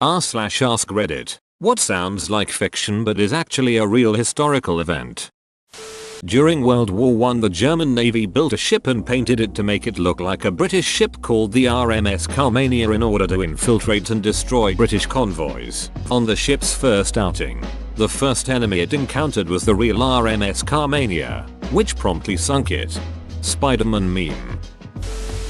r/ask Reddit. What sounds like fiction but is actually a real historical event. During World War I, the German Navy built a ship and painted it to make it look like a British ship called the RMS Carmania in order to infiltrate and destroy British convoys. On the ship's first outing, the first enemy it encountered was the real RMS Carmania, which promptly sunk it. Spider-Man meme.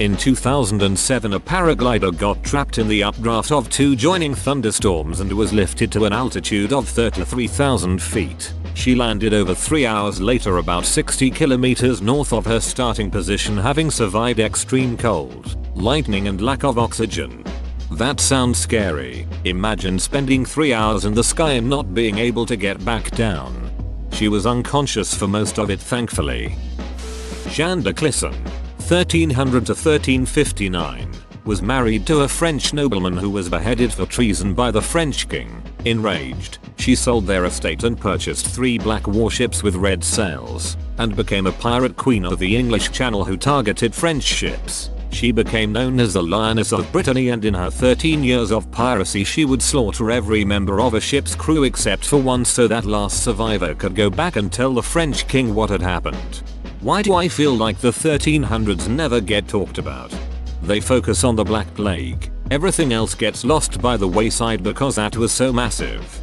In 2007, a paraglider got trapped in the updraft of two joining thunderstorms and was lifted to an altitude of 33,000 feet. She landed over 3 hours later about 60 kilometers north of her starting position, having survived extreme cold, lightning and lack of oxygen. That sounds scary. Imagine spending 3 hours in the sky and not being able to get back down. She was unconscious for most of it, thankfully. Jeanne de Clisson, 1300 to 1359, was married to a French nobleman who was beheaded for treason by the French king. Enraged, she sold their estate and purchased 3 black warships with red sails, and became a pirate queen of the English Channel who targeted French ships. She became known as the Lioness of Brittany, and in her 13 years of piracy she would slaughter every member of a ship's crew except for one so that last survivor could go back and tell the French king what had happened. Why do I feel like the 1300s never get talked about? They focus on the Black Plague. Everything else gets lost by the wayside because that was so massive.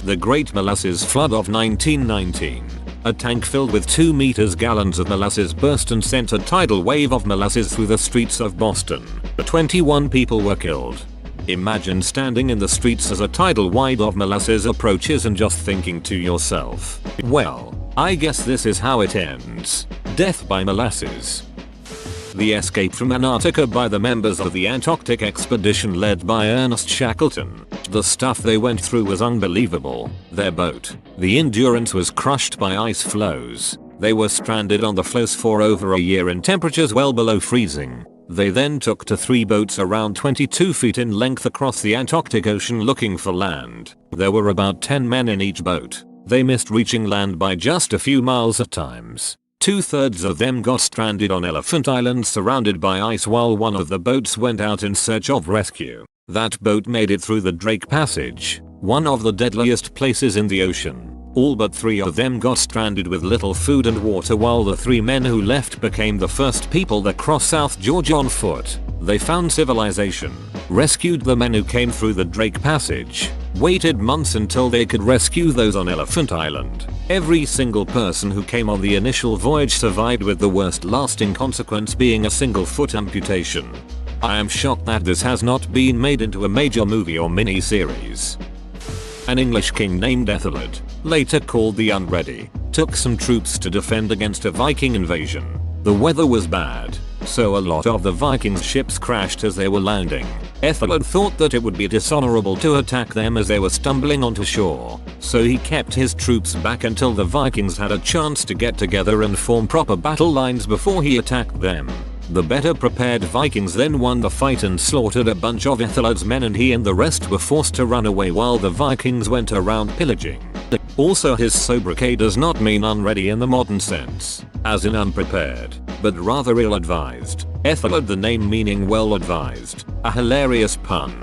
The Great Molasses Flood of 1919. A tank filled with 2 gallons of molasses burst and sent a tidal wave of molasses through the streets of Boston. 21 people were killed. Imagine standing in the streets as a tidal wave of molasses approaches and just thinking to yourself, well, I guess this is how it ends. Death by molasses. The escape from Antarctica by the members of the Antarctic expedition led by Ernest Shackleton. The stuff they went through was unbelievable. Their boat, the Endurance, was crushed by ice floes. They were stranded on the floes for over a year in temperatures well below freezing. They then took to 3 boats around 22 feet in length across the Antarctic Ocean looking for land. There were about 10 men in each boat. They missed reaching land by just a few miles at times. 2/3 of them got stranded on Elephant Island surrounded by ice while one of the boats went out in search of rescue. That boat made it through the Drake Passage, one of the deadliest places in the ocean. All but 3 of them got stranded with little food and water, while the 3 men who left became the first people that crossed South Georgia on foot. They found civilization, rescued the men who came through the Drake Passage, waited months until they could rescue those on Elephant Island. Every single person who came on the initial voyage survived, with the worst lasting consequence being a single foot amputation. I am shocked that this has not been made into a major movie or mini-series. An English king named Ethelred, later called the Unready, took some troops to defend against a Viking invasion. The weather was bad, so a lot of the Vikings' ships crashed as they were landing. Ethelred thought that it would be dishonorable to attack them as they were stumbling onto shore, so he kept his troops back until the Vikings had a chance to get together and form proper battle lines before he attacked them. The better prepared Vikings then won the fight and slaughtered a bunch of Ethelred's men, and he and the rest were forced to run away while the Vikings went around pillaging. Also, his sobriquet does not mean unready in the modern sense, as in unprepared, but rather ill-advised. Ethelred, the name meaning well advised, a hilarious pun.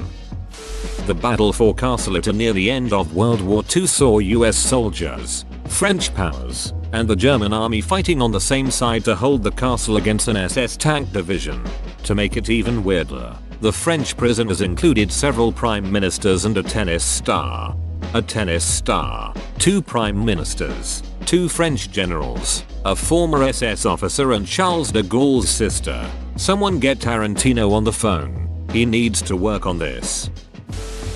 The battle for Castle Itter near the end of World War II saw US soldiers, French powers, and the German army fighting on the same side to hold the castle against an SS tank division. To make it even weirder, the French prisoners included several prime ministers and a tennis star. A tennis star, 2 prime ministers, 2 French generals, a former SS officer, and Charles de Gaulle's sister. Someone get Tarantino on the phone. He needs to work on this.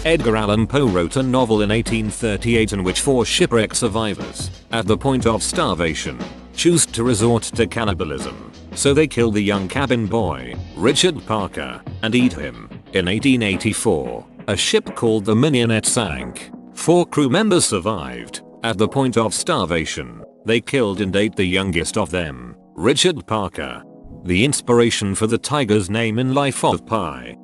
Edgar Allan Poe wrote a novel in 1838 in which 4 shipwreck survivors, at the point of starvation, choose to resort to cannibalism. So they kill the young cabin boy, Richard Parker, and eat him. In 1884, a ship called the Mignonette sank. 4 crew members survived. At the point of starvation, they killed and ate the youngest of them, Richard Parker. The inspiration for the tiger's name in Life of Pi.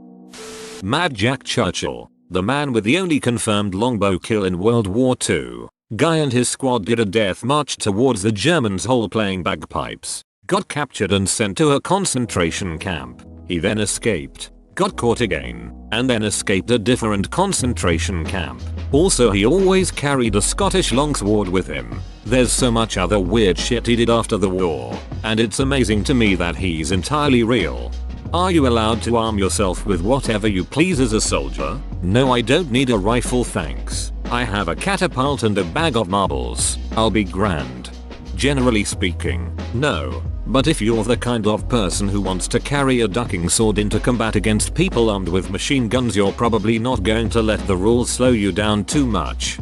Mad Jack Churchill, the man with the only confirmed longbow kill in World War II. Guy and his squad did a death march towards the Germans while playing bagpipes, got captured and sent to a concentration camp. He then escaped, got caught again, and then escaped a different concentration camp. Also, he always carried a Scottish longsword with him. There's so much other weird shit he did after the war, and it's amazing to me that he's entirely real. Are you allowed to arm yourself with whatever you please as a soldier? No, I don't need a rifle, thanks. I have a catapult and a bag of marbles. I'll be grand. Generally speaking, no. But if you're the kind of person who wants to carry a ducking sword into combat against people armed with machine guns, you're probably not going to let the rules slow you down too much.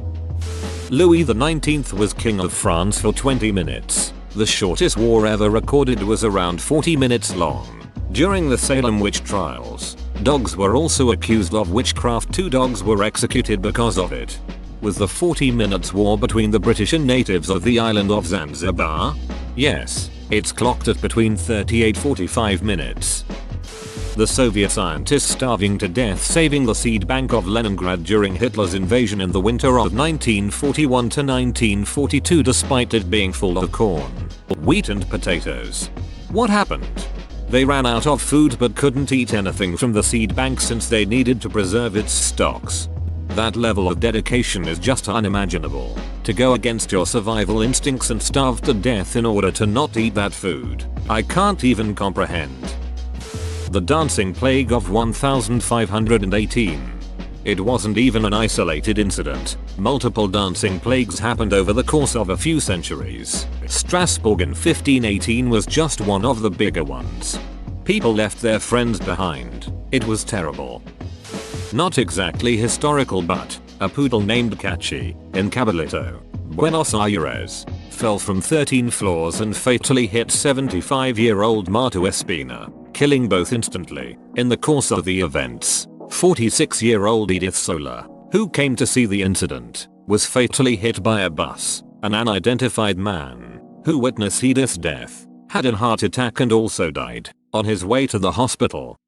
Louis XIX was king of France for 20 minutes. The shortest war ever recorded was around 40 minutes long. During the Salem witch trials, dogs were also accused of witchcraft. 2 dogs were executed because of it. Was the 40 minutes war between the British and natives of the island of Zanzibar? Yes, it's clocked at between 30–45 minutes. The Soviet scientists starving to death saving the seed bank of Leningrad during Hitler's invasion in the winter of 1941 to 1942 despite it being full of corn, wheat and potatoes. What happened? They ran out of food but couldn't eat anything from the seed bank since they needed to preserve its stocks. That level of dedication is just unimaginable. To go against your survival instincts and starve to death in order to not eat that food. I can't even comprehend. The dancing plague of 1518. It wasn't even an isolated incident. Multiple dancing plagues happened over the course of a few centuries. Strasbourg in 1518 was just one of the bigger ones. People left their friends behind. It was terrible. Not exactly historical, but a poodle named Cachi in Caballito, Buenos Aires, fell from 13 floors and fatally hit 75-year-old Marta Espina, killing both instantly. In the course of the events, 46-year-old Edith Sola, who came to see the incident, was fatally hit by a bus. An unidentified man, who witnessed Edith's death, had a heart attack and also died on his way to the hospital.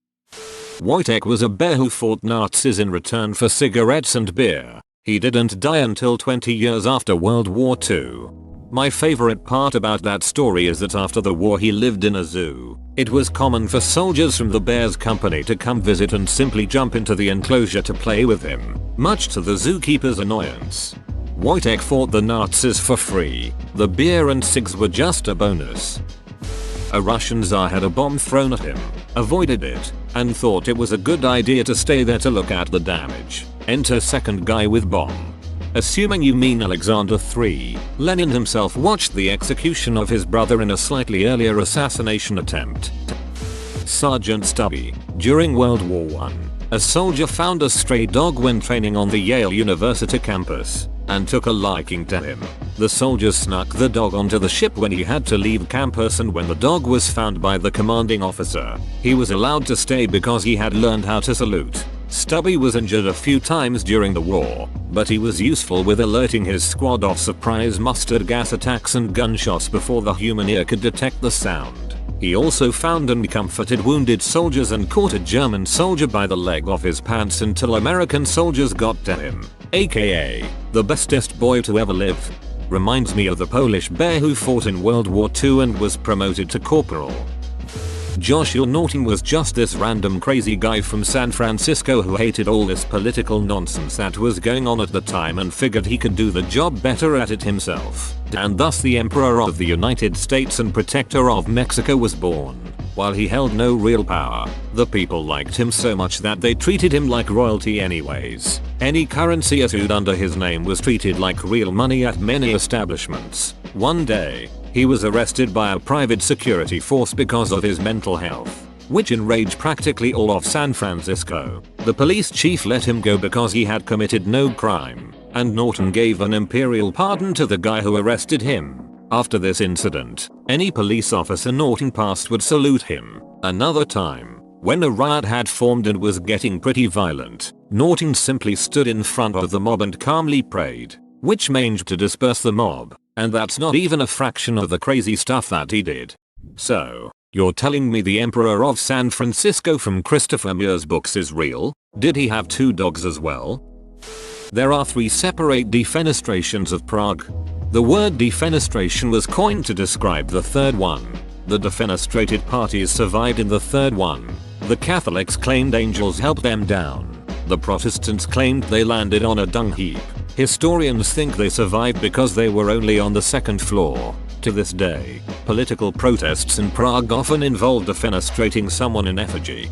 Wojtek was a bear who fought Nazis in return for cigarettes and beer. He didn't die until 20 years after World War II. My favorite part about that story is that after the war he lived in a zoo. It was common for soldiers from the bear's company to come visit and simply jump into the enclosure to play with him, much to the zookeeper's annoyance. Wojtek fought the Nazis for free. The beer and cigs were just a bonus. A Russian Tsar had a bomb thrown at him, avoided it, and thought it was a good idea to stay there to look at the damage. Enter second guy with bomb. Assuming you mean Alexander III, Lenin himself watched the execution of his brother in a slightly earlier assassination attempt. Sergeant Stubby. During World War I, a soldier found a stray dog when training on the Yale University campus, and took a liking to him. The soldier snuck the dog onto the ship when he had to leave campus, and when the dog was found by the commanding officer, he was allowed to stay because he had learned how to salute. Stubby was injured a few times during the war, but he was useful with alerting his squad of surprise mustard gas attacks and gunshots before the human ear could detect the sound. He also found and comforted wounded soldiers and caught a German soldier by the leg of his pants until American soldiers got to him, aka the bestest boy to ever live. Reminds me of the Polish bear who fought in World War II and was promoted to corporal. Joshua Norton was just this random crazy guy from San Francisco who hated all this political nonsense that was going on at the time and figured he could do the job better at it himself. And thus the Emperor of the United States and Protector of Mexico was born. While he held no real power, the people liked him so much that they treated him like royalty anyways. Any currency issued under his name was treated like real money at many establishments. One day, he was arrested by a private security force because of his mental health, which enraged practically all of San Francisco. The police chief let him go because he had committed no crime, and Norton gave an imperial pardon to the guy who arrested him. After this incident, any police officer Norton passed would salute him. Another time, when a riot had formed and was getting pretty violent, Norton simply stood in front of the mob and calmly prayed, which managed to disperse the mob. And that's not even a fraction of the crazy stuff that he did. So, you're telling me the Emperor of San Francisco from Christopher Muir's books is real? Did he have 2 dogs as well? There are 3 separate defenestrations of Prague. The word defenestration was coined to describe the third one. The defenestrated parties survived in the third one. The Catholics claimed angels helped them down. The Protestants claimed they landed on a dung heap. Historians think they survived because they were only on the second floor. To this day, political protests in Prague often involve defenestrating someone in effigy.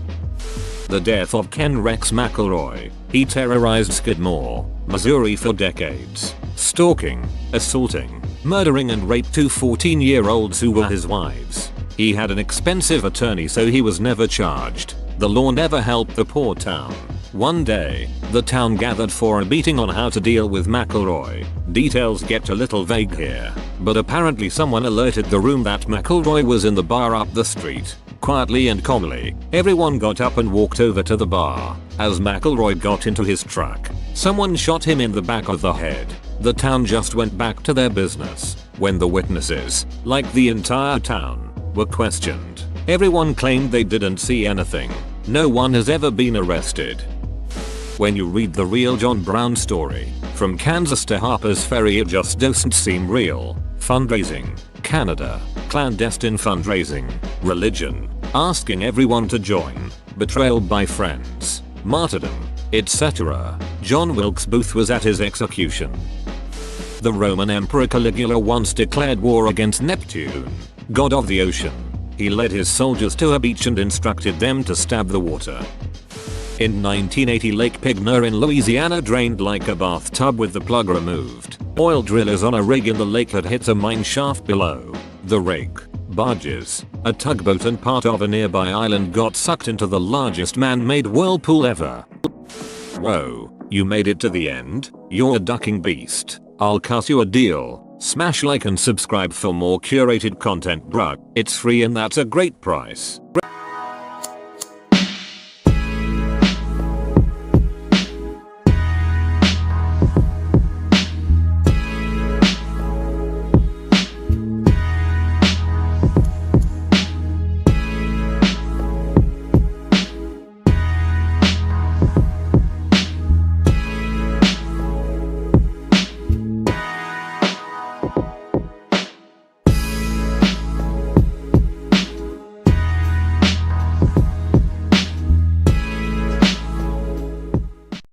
The death of Ken Rex McElroy. He terrorized Skidmore, Missouri for decades, stalking, assaulting, murdering and raped two 14-year-olds who were his wives. He had an expensive attorney, so he was never charged. The law never helped the poor town. One day, the town gathered for a meeting on how to deal with McElroy. Details get a little vague here, but apparently someone alerted the room that McElroy was in the bar up the street. Quietly and calmly, everyone got up and walked over to the bar. As McElroy got into his truck, someone shot him in the back of the head. The town just went back to their business. When the witnesses, like the entire town, were questioned, everyone claimed they didn't see anything. No one has ever been arrested. When you read the real John Brown story, from Kansas to Harper's Ferry, it just doesn't seem real. Fundraising, Canada, clandestine fundraising, religion, asking everyone to join, betrayal by friends, martyrdom, etc. John Wilkes Booth was at his execution. The Roman Emperor Caligula once declared war against Neptune, god of the ocean. He led his soldiers to a beach and instructed them to stab the water. In 1980, Lake Pigner in Louisiana drained like a bathtub with the plug removed. Oil drillers on a rig in the lake had hit a mine shaft below. The rig, barges, a tugboat and part of a nearby island got sucked into the largest man-made whirlpool ever. Whoa, you made it to the end? You're a ducking beast. I'll cut you a deal. Smash like and subscribe for more curated content, bruh. It's free and that's a great price.